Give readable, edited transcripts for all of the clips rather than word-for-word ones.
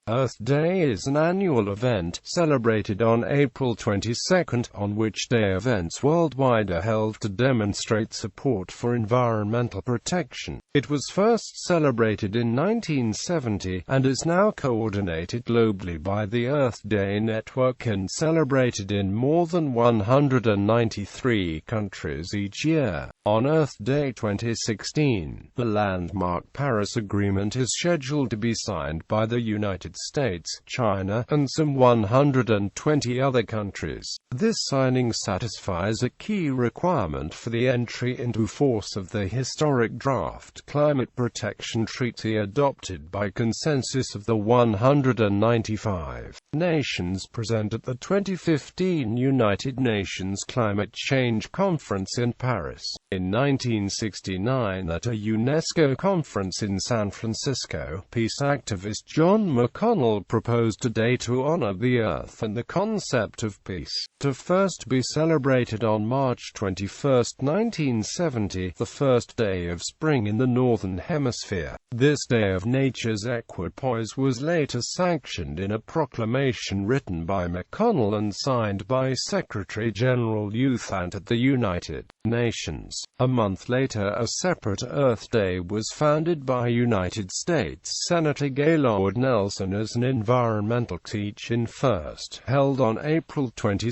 Earth Day is an annual event, celebrated on April 22, on which day events worldwide are held to demonstrate support for environmental protection. It was first celebrated in 1970, and is now coordinated globally by the Earth Day Network and celebrated in more than 193 countries each year. On Earth Day 2016, the landmark Paris Agreement is scheduled to be signed by the United States, China, and some 120 other countries. This signing satisfies a key requirement for the entry into force of the historic draft Climate Protection Treaty adopted by consensus of the 195 nations present at the 2015 United Nations Climate Change Conference in Paris. In 1969, at a UNESCO conference in San Francisco, peace activist John McConnell proposed a day to honor the Earth and the concept of peace, to first be celebrated on March 21, 1970, the first day of spring in the Northern Hemisphere. This day of nature's equipoise was later sanctioned in a proclamation written by McConnell and signed by Secretary-General U Thant at the United Nations. A month later, a separate Earth Day was founded by United States Senator Gaylord Nelson as an environmental teach-in first held on April 22,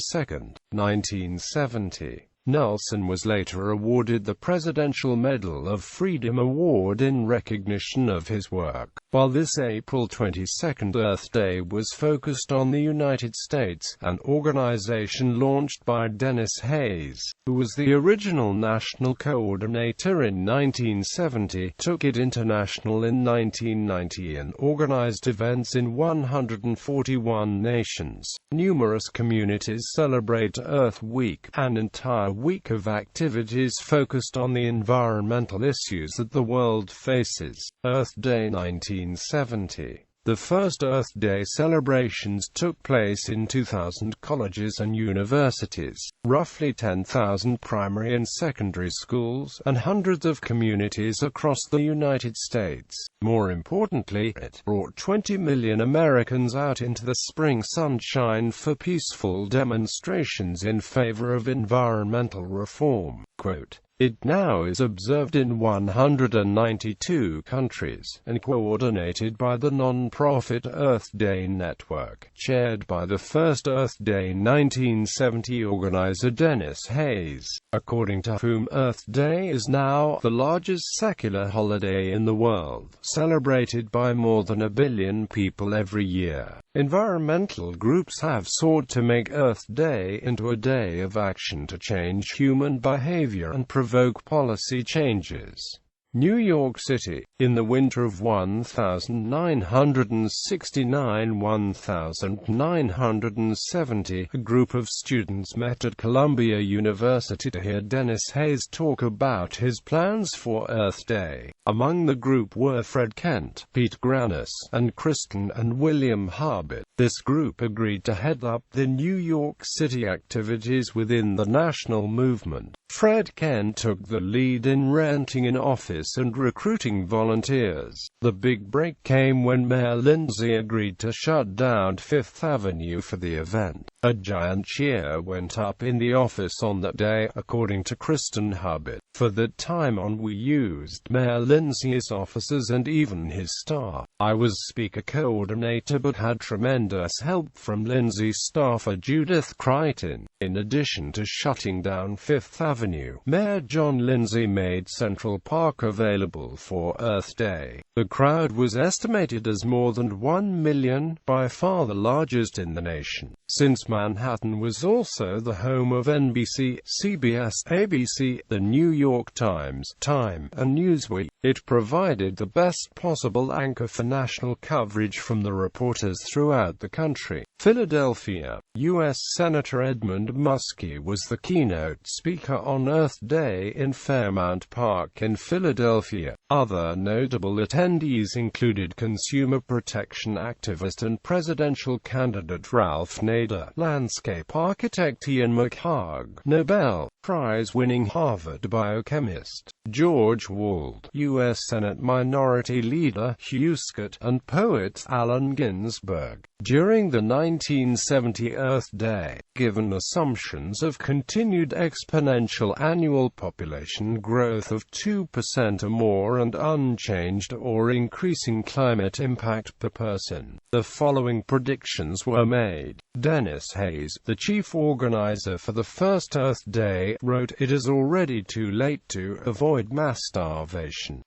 1970. Nelson was later awarded the Presidential Medal of Freedom Award in recognition of his work. While this April 22 Earth Day was focused on the United States, an organization launched by Dennis Hayes, who was the original national coordinator in 1970, took it international in 1990 and organized events in 141 nations. Numerous communities celebrate Earth Week, an entire week of activities focused on the environmental issues that the world faces. Earth Day 1970. The first Earth Day celebrations took place in 2,000 colleges and universities, roughly 10,000 primary and secondary schools, and hundreds of communities across the United States. More importantly, it brought 20 million Americans out into the spring sunshine for peaceful demonstrations in favor of environmental reform. Quote, "It now is observed in 192 countries, and coordinated by the non-profit Earth Day Network, chaired by the first Earth Day 1970 organizer Dennis Hayes, according to whom Earth Day is now the largest secular holiday in the world, celebrated by more than 1 billion people every year." Environmental groups have sought to make Earth Day into a day of action to change human behavior and provoke policy changes. New York City. In the winter of 1969–1970, a group of students met at Columbia University to hear Dennis Hayes talk about his plans for Earth Day. Among the group were Fred Kent, Pete Grannis, and Kristen and William Harbit. This group agreed to head up the New York City activities within the national movement. Fred Kent took the lead in renting an office and recruiting volunteers. The big break came when Mayor Lindsay agreed to shut down Fifth Avenue for the event. A giant cheer went up in the office on that day, according to Kristen Hubbard. For that time on, we used Mayor Lindsay's offices and even his staff. I was speaker coordinator but had tremendous help from Lindsay's staffer Judith Crichton. In addition to shutting down Fifth Avenue, Mayor John Lindsay made Central Park available for Earth Day. The crowd was estimated as more than 1 million, by far the largest in the nation. Since Manhattan was also the home of NBC, CBS, ABC, the New York Times, Time, and Newsweek, it provided the best possible anchor for national coverage from the reporters throughout the country. Philadelphia. U.S. Senator Edmund Muskie was the keynote speaker on Earth Day in Fairmount Park in Philadelphia. Other notable attendees included consumer protection activist and presidential candidate Ralph Nader, landscape architect Ian McConnell, Nobel Prize-winning Harvard biochemist George Wald, U.S. Senate Minority Leader Hugh Scott, and poet Allen Ginsberg. During the 1970 Earth Day, given assumptions of continued exponential annual population growth of 2% or more and unchanged or increasing climate impact per person, the following predictions were made. Dennis Hayes, the chief organizer for the first Earth Day, wrote, "It is already too late to avoid mass starvation."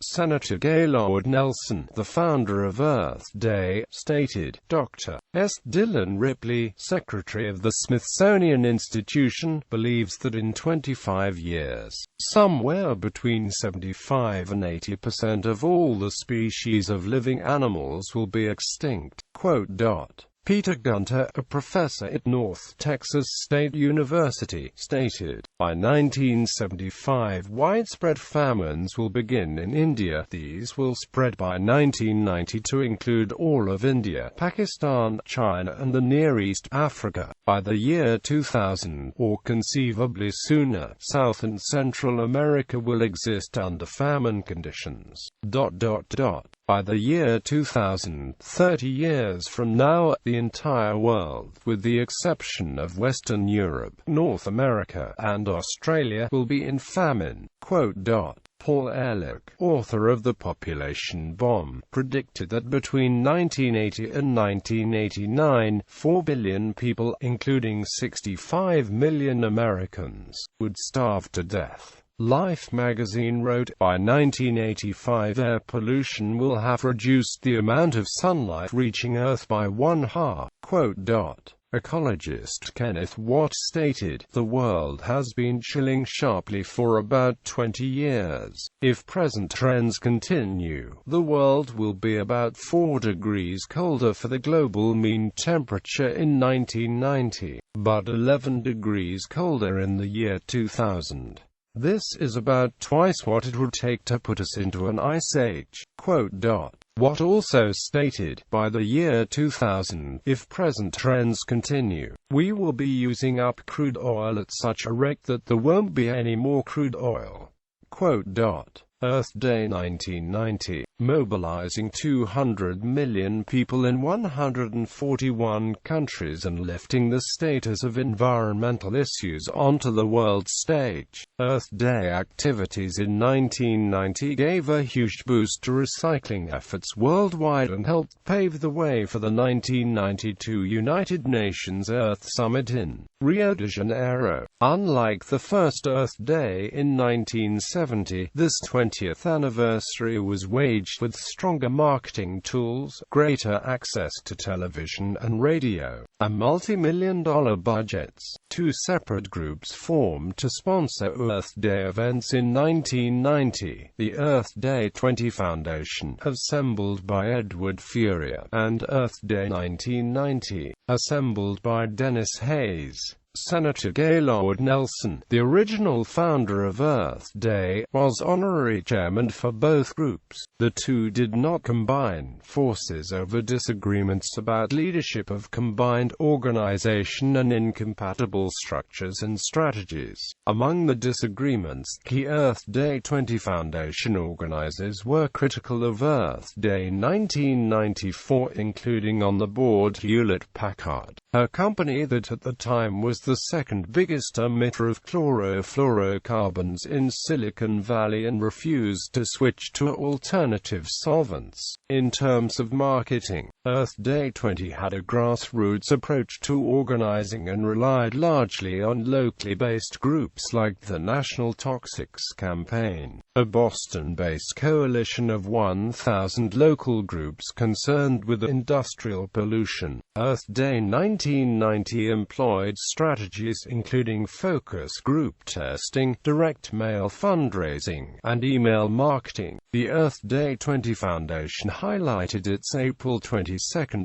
Senator Gaylord Nelson, the founder of Earth Day, stated. Dr. S. Dillon Ripley, secretary of the Smithsonian Institution, believes that in 25 years, somewhere between 75 and 80% of all the species of living animals will be extinct. Peter Gunter, a professor at North Texas State University, stated, "By 1975 widespread famines will begin in India. These will spread by 1990 to include all of India, Pakistan, China and the Near East, Africa. By the year 2000, or conceivably sooner, South and Central America will exist under famine conditions. By the year 2000, 30 years from now, the entire world, with the exception of Western Europe, North America, and Australia, will be in famine." Paul Ehrlich, author of The Population Bomb, predicted that between 1980 and 1989, 4 billion people, including 65 million Americans, would starve to death. Life magazine wrote, "By 1985 air pollution will have reduced the amount of sunlight reaching Earth by 1/2." Ecologist Kenneth Watt stated, "The world has been chilling sharply for about 20 years. If present trends continue, the world will be about 4 degrees colder for the global mean temperature in 1990, but 11 degrees colder in the year 2000. This is about twice what it would take to put us into an ice age." Watt also stated, "By the year 2000, if present trends continue, we will be using up crude oil at such a rate that there won't be any more crude oil." Earth Day 1990, mobilizing 200 million people in 141 countries and lifting the status of environmental issues onto the world stage. Earth Day activities in 1990 gave a huge boost to recycling efforts worldwide and helped pave the way for the 1992 United Nations Earth Summit in Rio de Janeiro. Unlike the first Earth Day in 1970, this 20th anniversary was waged with stronger marketing tools, greater access to television and radio, and multi-million-dollar budgets. Two separate groups formed to sponsor Earth Day events in 1990, the Earth Day 20 Foundation, assembled by Edward Furier, and Earth Day 1990, assembled by Dennis Hayes. Senator Gaylord Nelson, the original founder of Earth Day, was honorary chairman for both groups. The two did not combine forces over disagreements about leadership of combined organization and incompatible structures and strategies. Among the disagreements, key Earth Day 20 Foundation organizers were critical of Earth Day 1994, including on the board Hewlett-Packard, a company that at the time was the second biggest emitter of chlorofluorocarbons in Silicon Valley and refused to switch to alternative solvents. In terms of marketing, Earth Day 20 had a grassroots approach to organizing and relied largely on locally based groups like the National Toxics Campaign, a Boston-based coalition of 1,000 local groups concerned with industrial pollution. Earth Day 1990 employed strategies including focus group testing, direct mail fundraising, and email marketing. The Earth Day 20 Foundation highlighted its April 22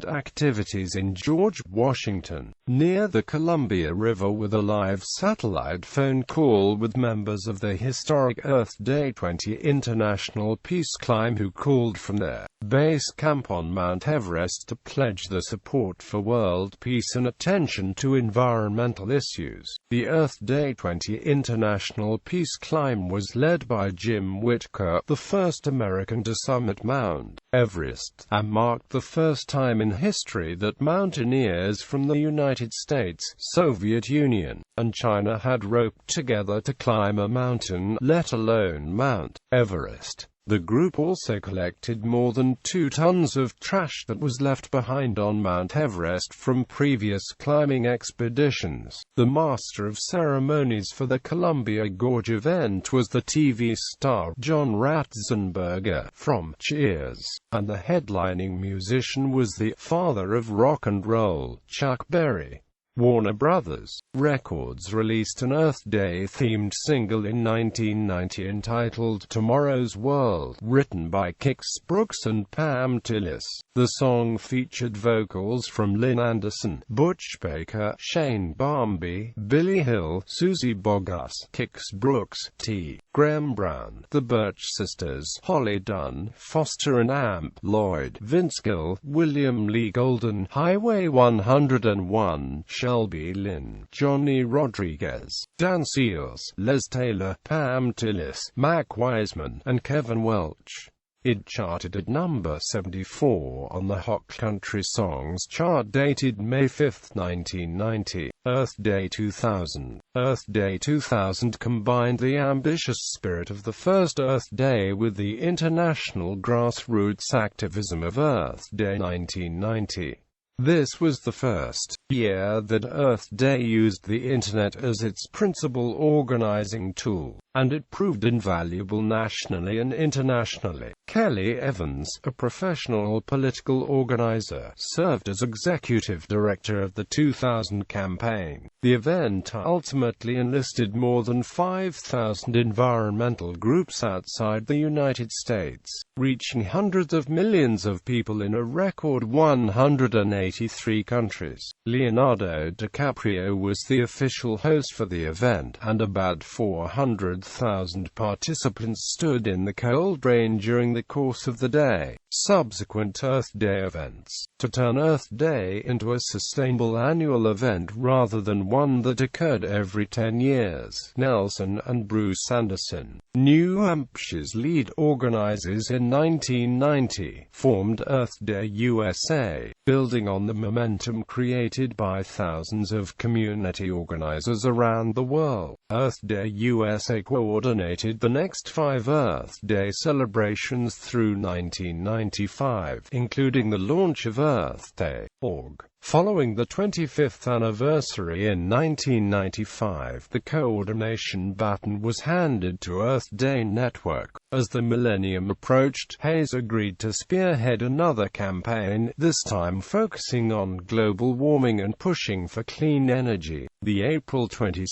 activities in George Washington, near the Columbia River, with a live satellite phone call with members of the historic Earth Day 20 International Peace Climb who called from their base camp on Mount Everest to pledge their support for world peace and attention to environmental issues. The Earth Day 20 International Peace Climb was led by Jim Whittaker, the first American to summit Mount Everest, and marked the first time in history that mountaineers from the United States, Soviet Union, and China had roped together to climb a mountain, let alone Mount Everest. The group also collected more than 2 tons of trash that was left behind on Mount Everest from previous climbing expeditions. The master of ceremonies for the Columbia Gorge event was the TV star John Ratzenberger from Cheers, and the headlining musician was the father of rock and roll, Chuck Berry. Warner Brothers Records released an Earth Day-themed single in 1990 entitled Tomorrow's World, written by Kix Brooks and Pam Tillis. The song featured vocals from Lynn Anderson, Butch Baker, Shane Barmby, Billy Hill, Susie Bogus, Kix Brooks, T. Graham Brown, the Birch Sisters, Holly Dunn, Foster and Amp, Lloyd, Vince Gill, William Lee Golden, Highway 101, Shelby Lynn, Johnny Rodriguez, Dan Seals, Les Taylor, Pam Tillis, Mac Wiseman, and Kevin Welch. It charted at number 74 on the Hot Country Songs chart dated May 5, 1990. Earth Day 2000. Earth Day 2000 combined the ambitious spirit of the first Earth Day with the international grassroots activism of Earth Day 1990. This was the first year that Earth Day used the Internet as its principal organizing tool, and it proved invaluable nationally and internationally. Kelly Evans, a professional political organizer, served as executive director of the 2000 campaign. The event ultimately enlisted more than 5,000 environmental groups outside the United States, reaching hundreds of millions of people in a record 183 countries. Leonardo DiCaprio was the official host for the event, and about 400,000 participants stood in the cold rain during the course of the day. Subsequent Earth Day events. To turn Earth Day into a sustainable annual event rather than one that occurred every 10 years, Nelson and Bruce Anderson, New Hampshire's lead organizers in 1990, formed Earth Day USA, building on the momentum created by thousands of community organizers around the world. Earth Day USA coordinated the next 5 Earth Day celebrations through 1995, including the launch of EarthDay.org. Following the 25th anniversary in 1995, the coordination baton was handed to Earth Day Network. As the millennium approached, Hayes agreed to spearhead another campaign, this time focusing on global warming and pushing for clean energy. The April 22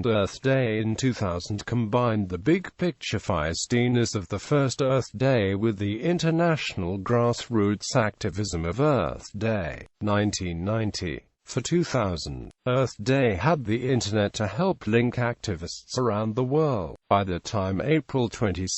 Earth Day in 2000 combined the big-picture feistiness of the first Earth Day with the international grassroots activism of Earth Day 1990. For 2000, Earth Day had the Internet to help link activists around the world. By the time April 22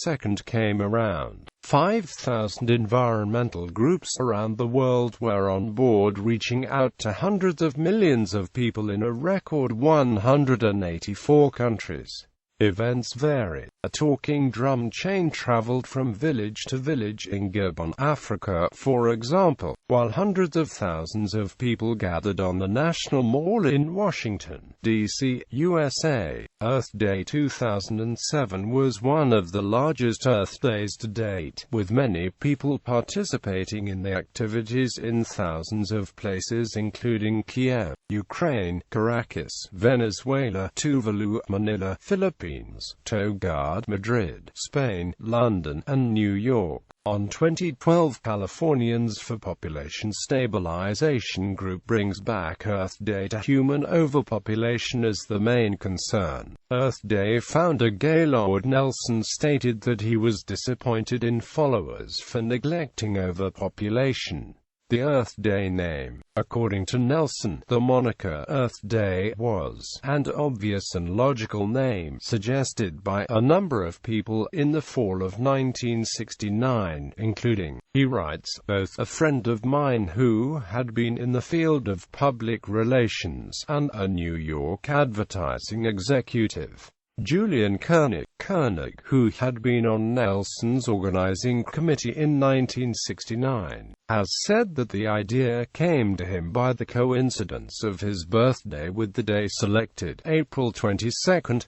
came around, 5,000 environmental groups around the world were on board, reaching out to hundreds of millions of people in a record 184 countries. Events varied. A talking drum chain traveled from village to village in Gabon, Africa, for example, while hundreds of thousands of people gathered on the National Mall in Washington, D.C., USA. Earth Day 2007 was one of the largest Earth Days to date, with many people participating in the activities in thousands of places including Kiev, Ukraine, Caracas, Venezuela, Tuvalu, Manila, Philippines, Togad, Madrid, Spain, London, and New York. On 2012, Californians for Population Stabilization Group brings back Earth Day to human overpopulation as the main concern. Earth Day founder Gaylord Nelson stated that he was disappointed in followers for neglecting overpopulation. The Earth Day name. According to Nelson, the moniker Earth Day was an obvious and logical name suggested by a number of people in the fall of 1969, including, he writes, both a friend of mine who had been in the field of public relations and a New York advertising executive, Julian Koenig, who had been on Nelson's organizing committee in 1969, has said that the idea came to him by the coincidence of his birthday with the day selected, April 22,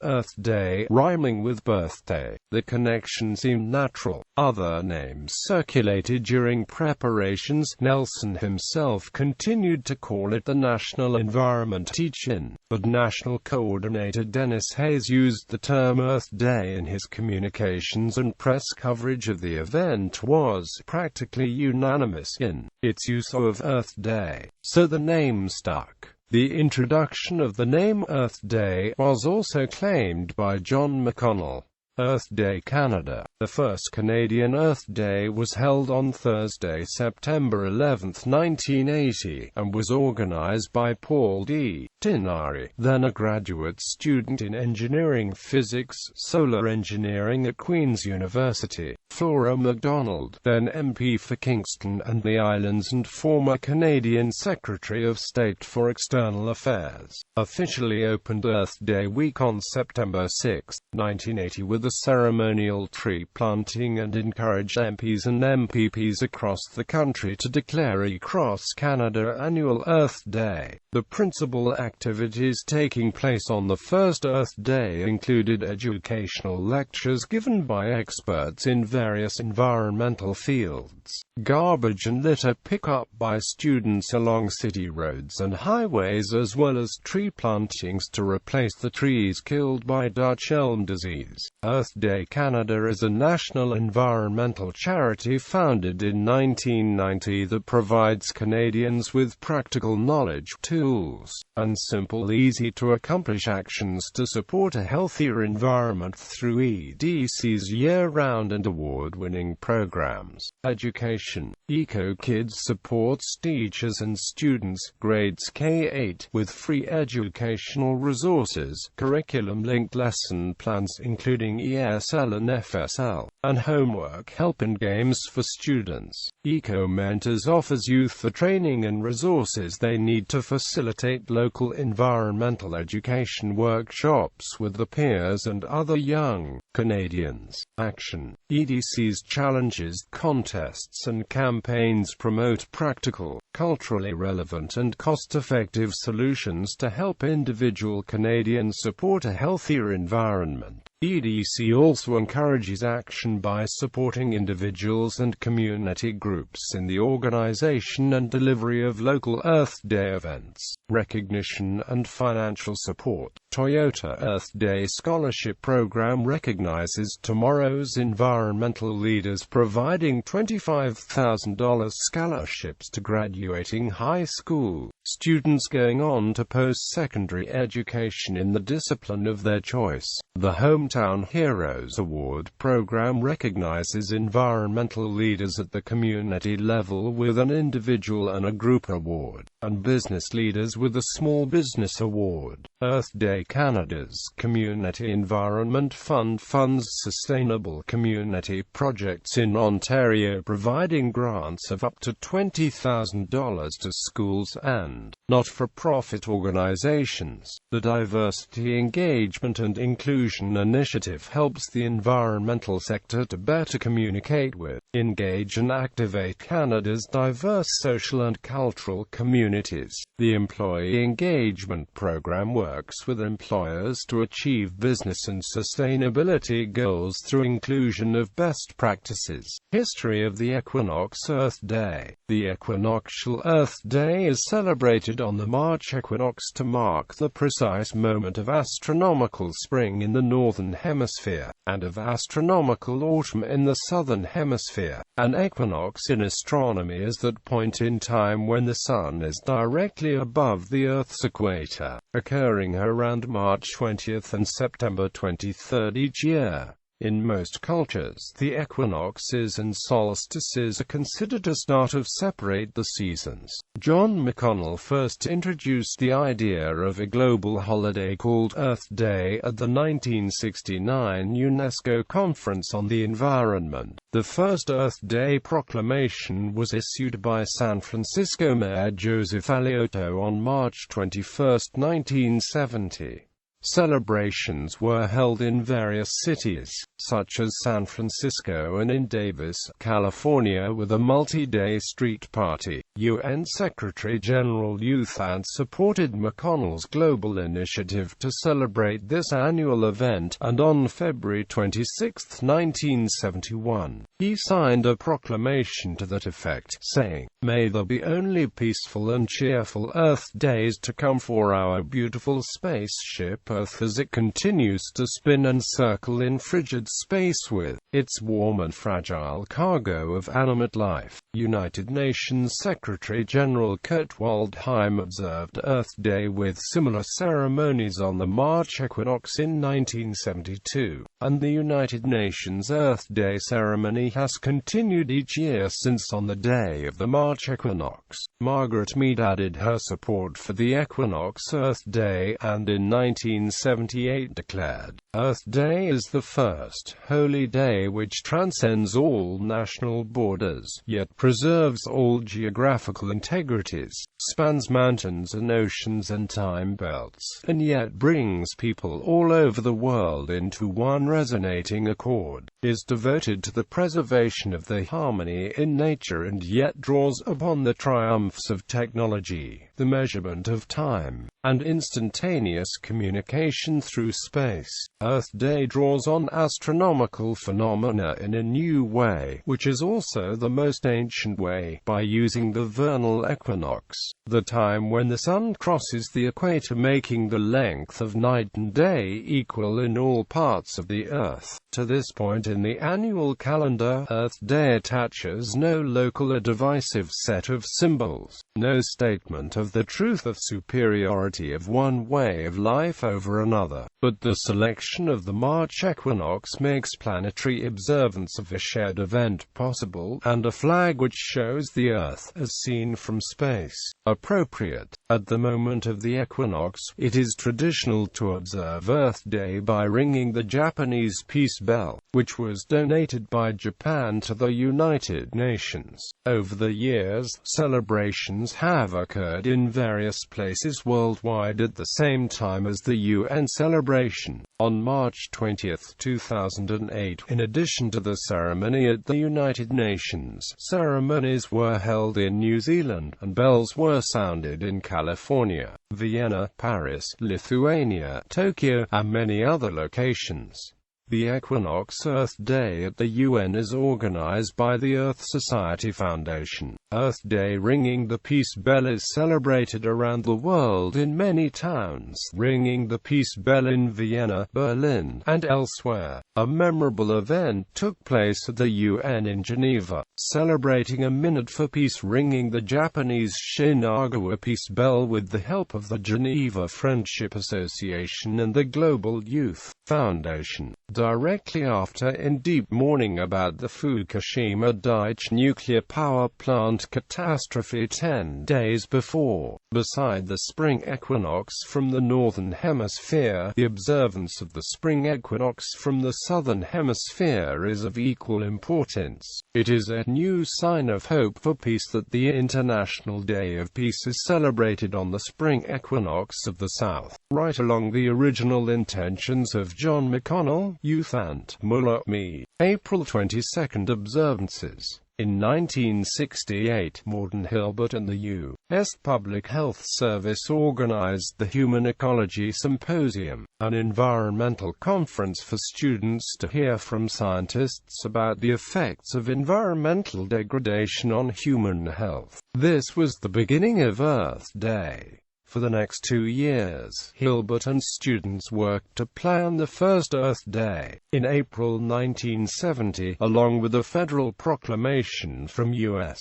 Earth Day, rhyming with birthday. The connection seemed natural. Other names circulated during preparations. Nelson himself continued to call it the National Environment Teach-In, but National Coordinator Dennis Hayes used the term Earth Day in his communications, and press coverage of the event was practically unanimous in its use of Earth Day, so the name stuck. The introduction of the name Earth Day was also claimed by John McConnell. Earth Day Canada. The first Canadian Earth Day was held on Thursday, September 11, 1980, and was organized by Paul D. Tinari, then a graduate student in engineering physics, solar engineering at Queen's University, Flora MacDonald, then MP for Kingston and the Islands and former Canadian Secretary of State for External Affairs, officially opened Earth Day week on September 6, 1980 with a ceremonial tree planting and encouraged MPs and MPPs across the country to declare across Canada annual Earth Day. The principal activities taking place on the first Earth Day included educational lectures given by experts in various environmental fields, garbage and litter pickup by students along city roads and highways, as well as tree plantings to replace the trees killed by Dutch elm disease. Earth Day Canada is a national environmental charity founded in 1990 that provides Canadians with practical knowledge, tools, and simple, easy-to-accomplish actions to support a healthier environment through EDC's year-round and award-winning programs. Education. EcoKids supports teachers and students, grades K-8, with free educational resources, curriculum-linked lesson plans including ESL and FSL, and homework help and games for students. Eco Mentors offers youth the training and resources they need to facilitate local environmental education workshops with the peers and other young Canadians. Action. EDC's challenges, contests and campaigns promote practical, culturally relevant and cost-effective solutions to help individual Canadians support a healthier environment. EDC also encourages action by supporting individuals and community groups in the organization and delivery of local Earth Day events. Recognition and financial support. Toyota Earth Day Scholarship Program recognizes tomorrow's environmental leaders, providing $25,000 scholarships to graduating high school students going on to post-secondary education in the discipline of their choice. The Hometown Heroes Award program recognizes environmental leaders at the community level with an individual and a group award, and business leaders with a small business award. Earth Day Canada's Community Environment Fund funds sustainable community projects in Ontario, providing grants of up to $20,000 to schools and not-for-profit organizations. The Diversity Engagement and Inclusion Initiative helps the environmental sector to better communicate with, engage and activate Canada's diverse social and cultural communities. The Employee Engagement Program works with employers to achieve business and sustainability goals through inclusion of best practices. History of the Equinox Earth Day. The Equinoctial Earth Day is celebrated on the March equinox to mark the precise moment of astronomical spring in the northern northern hemisphere, and of astronomical autumn in the southern hemisphere. An equinox in astronomy is that point in time when the Sun is directly above the Earth's equator, occurring around March 20th and September 23rd each year. In most cultures, the equinoxes and solstices are considered to start to separate the seasons. John McConnell first introduced the idea of a global holiday called Earth Day at the 1969 UNESCO Conference on the Environment. The first Earth Day proclamation was issued by San Francisco Mayor Joseph Alioto on March 21, 1970. Celebrations were held in various cities, such as San Francisco and in Davis, California, with a multi-day street party. UN Secretary-General U Thant supported McConnell's global initiative to celebrate this annual event, and on February 26, 1971, he signed a proclamation to that effect, saying, "May there be only peaceful and cheerful Earth days to come for our beautiful spaceship Earth as it continues to spin and circle in frigid space with its warm and fragile cargo of animate life." United Nations Secretary-General Kurt Waldheim observed Earth Day with similar ceremonies on the March equinox in 1972, and the United Nations Earth Day ceremony has continued each year since on the day of the March equinox. Margaret Mead added her support for the equinox Earth Day, and in 1978 declared, "Earth Day is the first holy day which transcends all national borders, yet preserves all geographical integrities, spans mountains and oceans and time belts, and yet brings people all over the world into one resonating accord, is devoted to the preservation of the harmony in nature, and yet draws upon the triumphs of technology, the measurement of time, and instantaneous communication through space." Earth Day draws on astronomical phenomena in a new way, which is also the most ancient way, by using the vernal equinox, the time when the Sun crosses the equator, making the length of night and day equal in all parts of the Earth. To this point in the annual calendar, Earth Day attaches no local or divisive set of symbols, no statement of the truth of superiority of one way of life over another, but the selection of the March equinox makes planetary observance of a shared event possible, and a flag which shows the Earth as seen from space appropriate. At the moment of the equinox, it is traditional to observe Earth Day by ringing the Japanese peace bell, which was donated by Japan to the United Nations. Over the years, celebrations have occurred in various places worldwide at the same time as the UN celebration. On March 20, 2008, in addition to the ceremony at the United Nations, ceremonies were held in New Zealand, and bells were sounded in California, Vienna, Paris, Lithuania, Tokyo, and many other locations. The Equinox Earth Day at the UN is organized by the Earth Society Foundation. Earth Day ringing the peace bell is celebrated around the world in many towns, ringing the peace bell in Vienna, Berlin, and elsewhere. A memorable event took place at the UN in Geneva, celebrating a minute for peace, ringing the Japanese Shinagawa peace bell with the help of the Geneva Friendship Association and the Global Youth Foundation. Directly after, in deep mourning about the Fukushima Daiichi nuclear power plant catastrophe 10 days before. Beside the spring equinox from the northern hemisphere, the observance of the spring equinox from the southern hemisphere is of equal importance. It is a new sign of hope for peace that the International Day of Peace is celebrated on the spring equinox of the south, right along the original intentions of John McConnell, U Thant, Muller, Me. April 22 observances. In 1968, Morton Hilbert and the U.S. Public Health Service organized the Human Ecology Symposium, an environmental conference for students to hear from scientists about the effects of environmental degradation on human health. This was the beginning of Earth Day. For the next 2 years, Hilbert and students worked to plan the first Earth Day. In April 1970, along with a federal proclamation from U.S.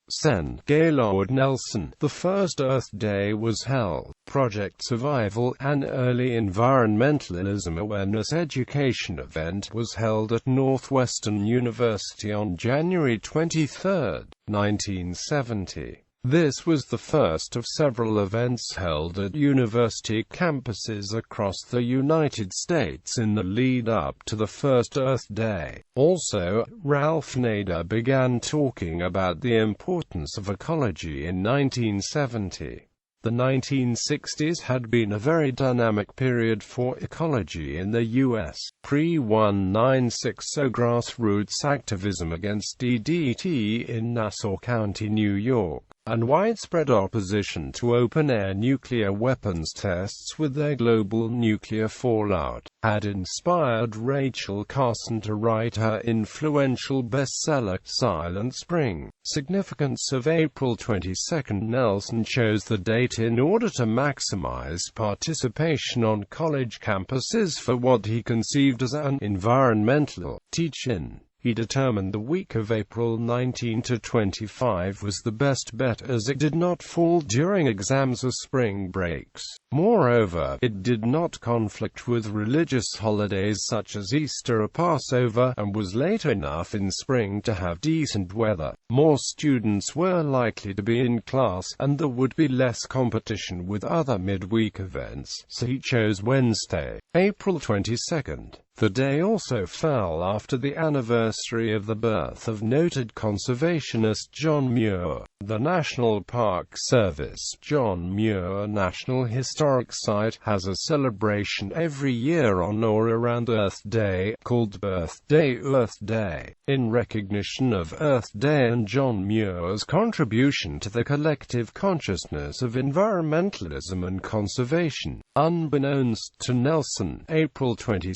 Sen. Gaylord Nelson, the first Earth Day was held. Project Survival, an early environmentalism awareness education event, was held at Northwestern University on January 23, 1970. This was the first of several events held at university campuses across the United States in the lead-up to the first Earth Day. Also, Ralph Nader began talking about the importance of ecology in 1970. The 1960s had been a very dynamic period for ecology in the U.S. Pre-1960 grassroots activism against DDT in Nassau County, New York, and widespread opposition to open-air nuclear weapons tests with their global nuclear fallout, had inspired Rachel Carson to write her influential bestseller, Silent Spring. Significance of April 22. Nelson chose the date in order to maximize participation on college campuses for what he conceived as an environmental teach-in. He determined the week of April 19 to 25 was the best bet as it did not fall during exams or spring breaks. Moreover, it did not conflict with religious holidays such as Easter or Passover, and was late enough in spring to have decent weather. More students were likely to be in class, and there would be less competition with other midweek events, so he chose Wednesday, April 22. The day also fell after the anniversary of the birth of noted conservationist John Muir. The National Park Service John Muir National Historic Site has a celebration every year on or around Earth Day, called Birthday Earth Day, in recognition of Earth Day and John Muir's contribution to the collective consciousness of environmentalism and conservation. Unbeknownst to Nelson, April 22,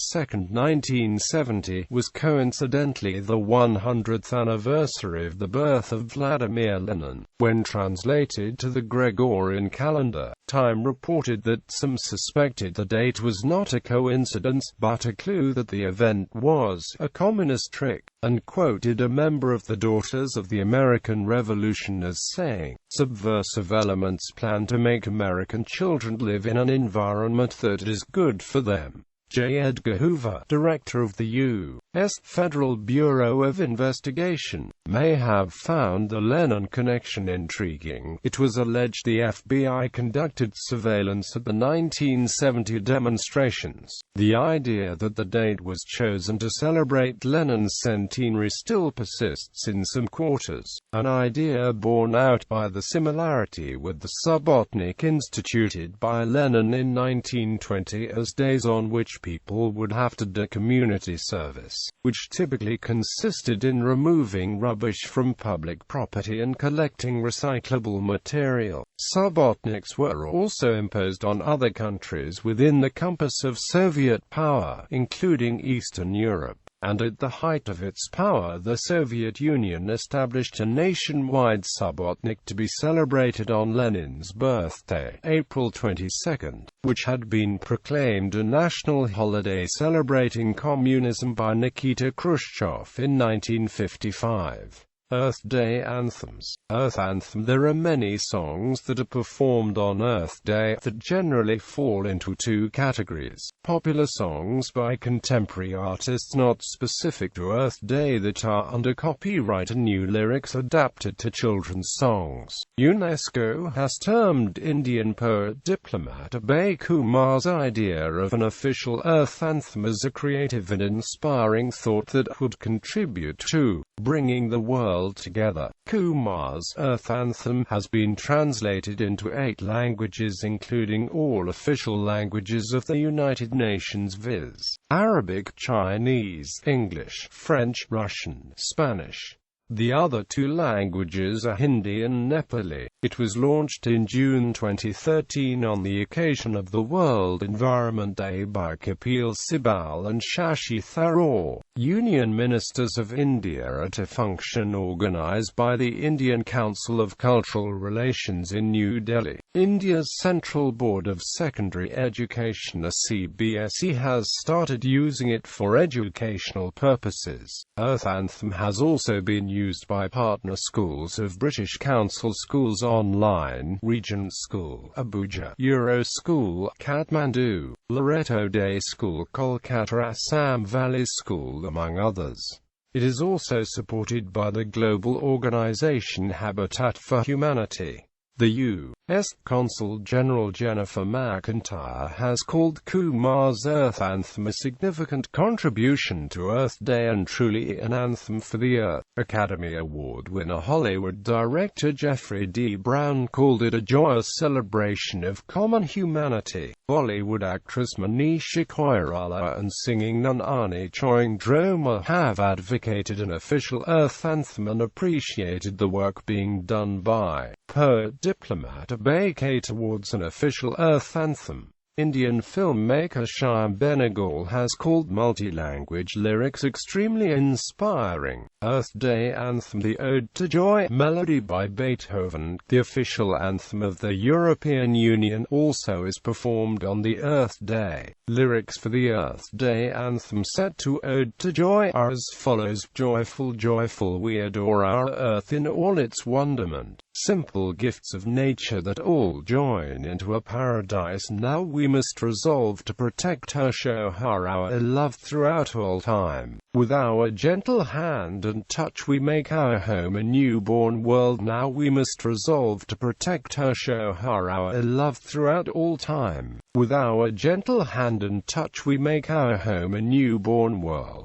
1970, was coincidentally the 100th anniversary of the birth of Vladimir Lenin. When translated to the Gregorian calendar, Time reported that some suspected the date was not a coincidence, but a clue that the event was a communist trick, and quoted a member of the Daughters of the American Revolution as saying, "Subversive elements plan to make American children live in an environment that is good for them." J. Edgar Hoover, director of the U.S. Federal Bureau of Investigation, may have found the Lenin connection intriguing. It was alleged the FBI conducted surveillance at the 1970 demonstrations. The idea that the date was chosen to celebrate Lenin's centenary still persists in some quarters, an idea borne out by the similarity with the Subotnik instituted by Lenin in 1920 as days on which people would have to do community service, which typically consisted in removing rubbish from public property and collecting recyclable material. Subotniks were also imposed on other countries within the compass of Soviet power, including Eastern Europe. And at the height of its power, the Soviet Union established a nationwide subotnik to be celebrated on Lenin's birthday, April 22, which had been proclaimed a national holiday celebrating communism by Nikita Khrushchev in 1955. Earth Day anthems. Earth Anthem. There are many songs that are performed on Earth Day that generally fall into two categories: popular songs by contemporary artists not specific to Earth Day that are under copyright, and new lyrics adapted to children's songs. UNESCO has termed Indian poet diplomat Abhay Kumar's idea of an official Earth Anthem as a creative and inspiring thought that would contribute to bringing the world together. Kumar's Earth Anthem has been translated into 8 languages, including all official languages of the United Nations, viz. Arabic, Chinese, English, French, Russian, Spanish. The other 2 languages are Hindi and Nepali. It was launched in June 2013 on the occasion of the World Environment Day by Kapil Sibal and Shashi Tharoor, Union Ministers of India, at a function organized by the Indian Council of Cultural Relations in New Delhi. India's Central Board of Secondary Education (CBSE) has started using it for educational purposes. Earth Anthem has also been used by partner schools of British Council Schools Online, Regent School, Abuja, Euro School, Kathmandu, Loreto Day School, Kolkata, Assam Valley School, among others. It is also supported by the global organization Habitat for Humanity. The U.S. Consul General Jennifer McIntyre has called Kumar's Earth Anthem a significant contribution to Earth Day and truly an anthem for the Earth. Academy Award winner Hollywood director Jeffrey D. Brown called it a joyous celebration of common humanity. Bollywood actress Manisha Koirala and singing Nandini Choindroma have advocated an official Earth Anthem and appreciated the work being done by poet diplomat Abhay towards an official Earth Anthem. Indian filmmaker Shyam Benegal has called multi-language lyrics extremely inspiring. Earth Day Anthem, the Ode to Joy melody by Beethoven, the official anthem of the European Union, also is performed on the Earth Day. Lyrics for the Earth Day Anthem set to Ode to Joy are as follows: Joyful, joyful, we adore our Earth in all its wonderment. Simple gifts of nature that all join into a paradise. Now we must resolve to protect her, show her our love throughout all time. With our gentle hand and touch we make our home a newborn world. Now we must resolve to protect her, show her our love throughout all time. With our gentle hand and touch we make our home a newborn world.